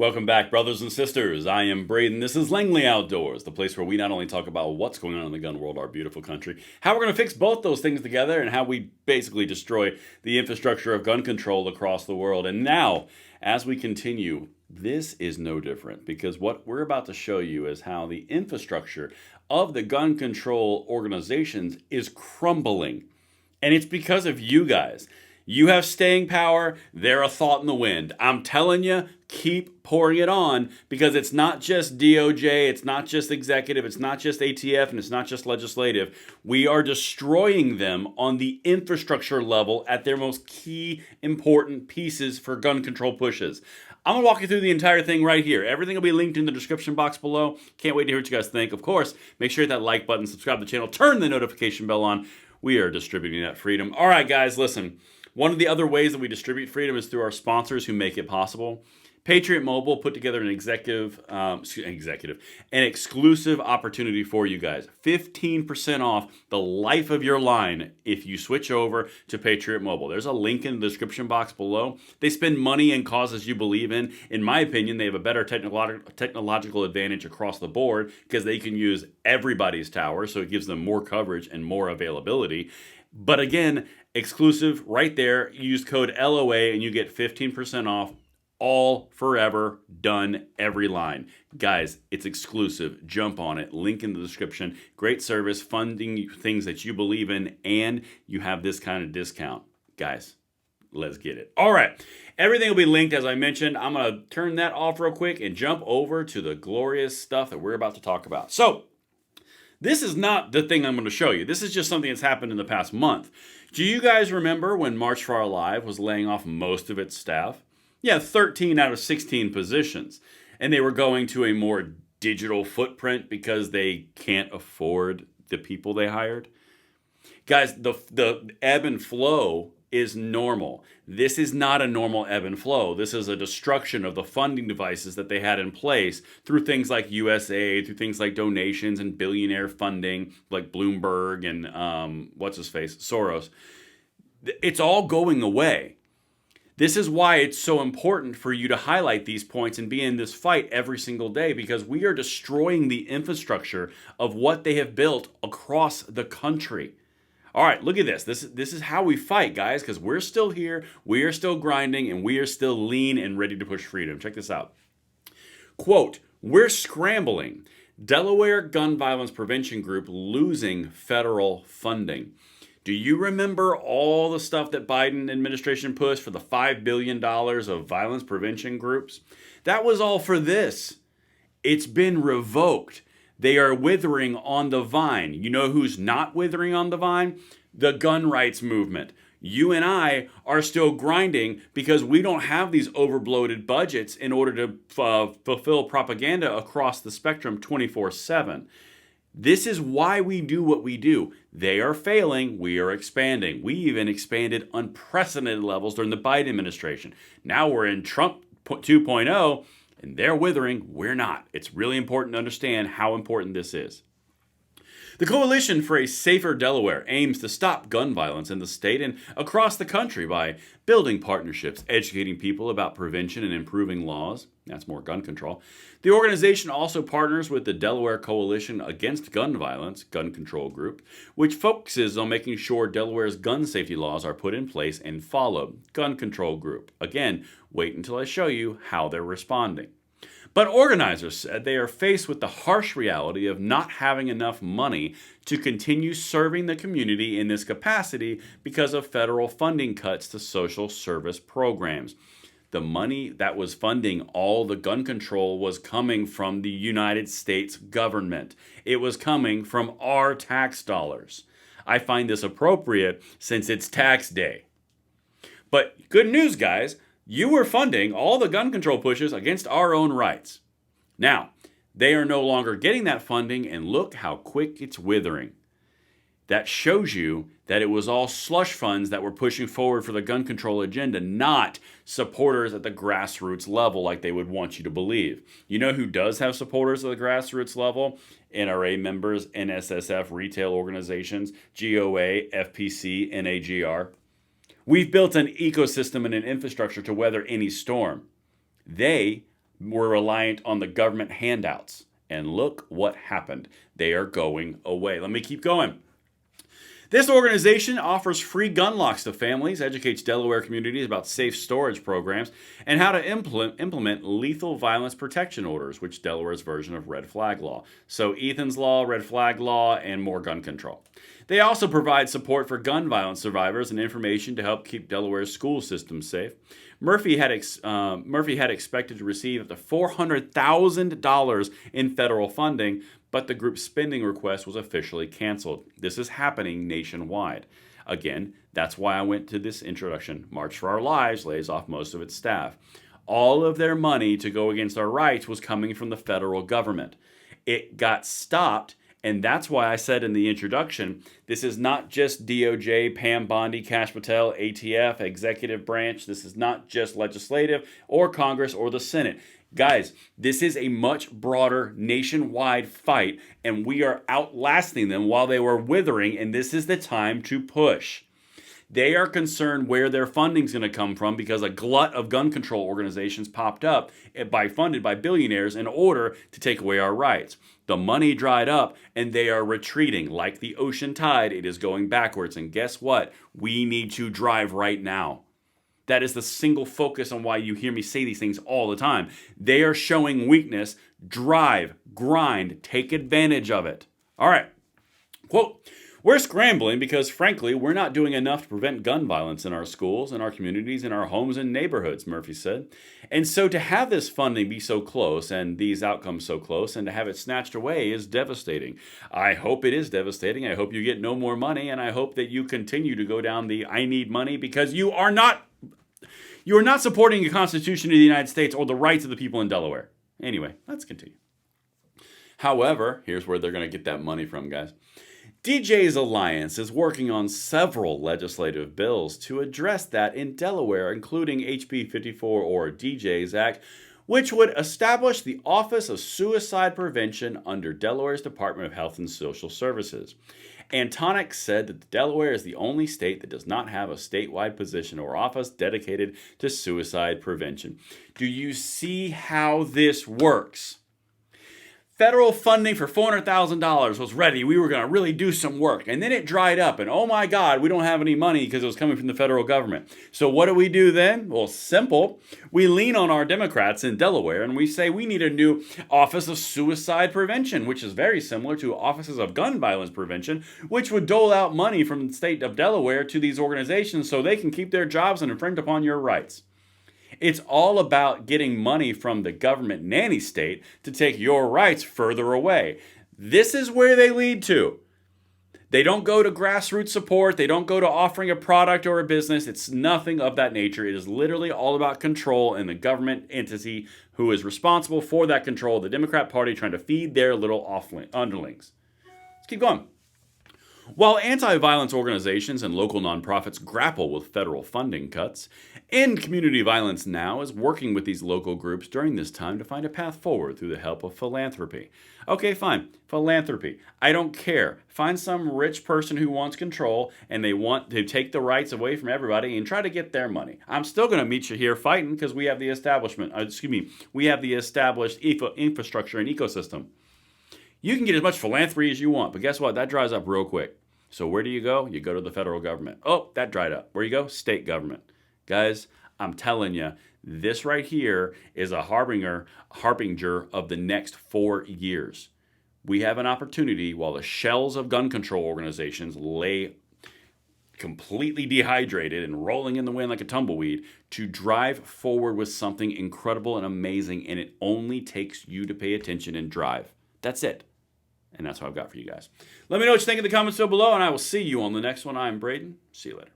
Welcome back, brothers and sisters. I am Braden. This is Langley Outdoors, the place where we not only talk about what's going on in the gun world, our beautiful country, how we're going to fix both those things together, and how we basically destroy the infrastructure of gun control across the world. And now, as we continue, this is no different, because what we're about to show you is how the infrastructure of the gun control organizations is crumbling. And it's because of you guys. You have staying power. They're a thought in the wind. I'm telling you, keep pouring it on, because it's not just DOJ, it's not just executive, it's not just ATF, and it's not just legislative. We are destroying them on the infrastructure level at their most key important pieces for gun control pushes. I'm going to walk you through the entire thing right here. Everything will be linked in the description box below. Can't wait to hear what you guys think. Of course, make sure you hit that like button, subscribe to the channel, turn the notification bell on. We are distributing that freedom. All right, guys, listen. One of the other ways that we distribute freedom is through our sponsors who make it possible. Patriot Mobile put together an exclusive opportunity for you guys. 15% off the life of your line if you switch over to Patriot Mobile. There's a link in the description box below. They spend money in causes you believe in. In my opinion, they have a better technological advantage across the board because they can use everybody's tower, so it gives them more coverage and more availability. But again, exclusive right there. Use code LOA and you get 15% off. All forever, done, every line. Guys, it's exclusive. Jump on it. Link in the description. Great service, funding things that you believe in, and you have this kind of discount. Guys, let's get it. All right. Everything will be linked, as I mentioned. I'm going to turn that off real quick and jump over to the glorious stuff that we're about to talk about. So, this is not the thing I'm going to show you. This is just something that's happened in the past month. Do you guys remember when March for Our Lives was laying off most of its staff? Yeah, 13 out of 16 positions. And they were going to a more digital footprint because they can't afford the people they hired. Guys, the ebb and flow is normal. This is not a normal ebb and flow. This is a destruction of the funding devices that they had in place through things like USAID, through things like donations and billionaire funding like Bloomberg and Soros. It's all going away. This is why it's so important for you to highlight these points and be in this fight every single day, because we are destroying the infrastructure of what they have built across the country. All right, look at this. This is how we fight, guys, because we're still here, we are still grinding, and we are still lean and ready to push freedom. Check this out. Quote, "We're scrambling. Delaware Gun Violence Prevention Group losing federal funding." Do you remember all the stuff that Biden administration pushed for the $5 billion of violence prevention groups? That was all for this. It's been revoked. They are withering on the vine. You know who's not withering on the vine? The gun rights movement. You and I are still grinding because we don't have these overbloated budgets in order to fulfill propaganda across the spectrum 24/7. This is why we do what we do. They are failing. We are expanding. We even expanded unprecedented levels during the Biden administration. Now we're in Trump 2.0, and they're withering. We're not. It's really important to understand how important this is. The Coalition for a Safer Delaware aims to stop gun violence in the state and across the country by building partnerships, educating people about prevention and improving laws. That's more gun control. The organization also partners with the Delaware Coalition Against Gun Violence, gun control group, which focuses on making sure Delaware's gun safety laws are put in place and followed. Gun control group. Again, wait until I show you how they're responding. But organizers said they are faced with the harsh reality of not having enough money to continue serving the community in this capacity because of federal funding cuts to social service programs. The money that was funding all the gun control was coming from the United States government. It was coming from our tax dollars. I find this appropriate since it's tax day. But good news, guys. You were funding all the gun control pushes against our own rights. Now, they are no longer getting that funding, and look how quick it's withering. That shows you that it was all slush funds that were pushing forward for the gun control agenda, not supporters at the grassroots level like they would want you to believe. You know who does have supporters at the grassroots level? NRA members, NSSF retail organizations, GOA, FPC, NAGR. We've built an ecosystem and an infrastructure to weather any storm. They were reliant on the government handouts. And look what happened. They are going away. Let me keep going. This organization offers free gun locks to families, educates Delaware communities about safe storage programs, and how to implement lethal violence protection orders, which Delaware's version of red flag law. So Ethan's law, red flag law, and more gun control. They also provide support for gun violence survivors and information to help keep Delaware's school system safe. Murphy had expected to receive up to $400,000 in federal funding, but the group's spending request was officially canceled. This is happening nationwide. Again, that's why I went to this introduction. March for Our Lives lays off most of its staff. All of their money to go against our rights was coming from the federal government. It got stopped, and that's why I said in the introduction, this is not just DOJ, Pam Bondi, Kash Patel, ATF, executive branch. This is not just legislative or Congress or the Senate. Guys, this is a much broader nationwide fight, and we are outlasting them while they were withering, and this is the time to push. They are concerned where their funding's going to come from because a glut of gun control organizations popped up funded by billionaires in order to take away our rights. The money dried up, and they are retreating. Like the ocean tide, it is going backwards, and guess what? We need to drive right now. That is the single focus on why you hear me say these things all the time. They are showing weakness. Drive, grind, take advantage of it. All right. Quote, we're scrambling because, frankly, we're not doing enough to prevent gun violence in our schools, in our communities, in our homes and neighborhoods, Murphy said. And so to have this funding be so close and these outcomes so close and to have it snatched away is devastating. I hope it is devastating. I hope you get no more money, and I hope that you continue to go down the I need money because you are not supporting the Constitution of the United States or the rights of the people in Delaware. Anyway, let's continue. However, here's where they're going to get that money from, guys. DJ's Alliance is working on several legislative bills to address that in Delaware, including HB 54 or DJ's Act, which would establish the Office of Suicide Prevention under Delaware's Department of Health and Social Services. Antonic said that Delaware is the only state that does not have a statewide position or office dedicated to suicide prevention. Do you see how this works? Federal funding for $400,000 was ready. We were going to really do some work. And then it dried up. And oh my God, we don't have any money because it was coming from the federal government. So what do we do then? Well, simple. We lean on our Democrats in Delaware and we say we need a new Office of Suicide Prevention, which is very similar to Offices of Gun Violence Prevention, which would dole out money from the state of Delaware to these organizations so they can keep their jobs and infringe upon your rights. It's all about getting money from the government nanny state to take your rights further away. This is where they lead to. They don't go to grassroots support. They don't go to offering a product or a business. It's nothing of that nature. It is literally all about control and the government entity who is responsible for that control, the Democrat Party trying to feed their little underlings. Let's keep going. While anti-violence organizations and local nonprofits grapple with federal funding cuts, End Community Violence Now is working with these local groups during this time to find a path forward through the help of philanthropy. Okay, fine. Philanthropy. I don't care. Find some rich person who wants control and they want to take the rights away from everybody and try to get their money. I'm still going to meet you here fighting because we have the we have the established infrastructure and ecosystem. You can get as much philanthropy as you want, but guess what? That dries up real quick. So where do you go? You go to the federal government. Oh, that dried up. Where you go? State government. Guys, I'm telling you, this right here is a harbinger of the next 4 years. We have an opportunity while the shells of gun control organizations lay completely dehydrated and rolling in the wind like a tumbleweed to drive forward with something incredible and amazing, and it only takes you to pay attention and drive. That's it. And that's what I've got for you guys. Let me know what you think in the comments down below, and I will see you on the next one. I'm Braden. See you later.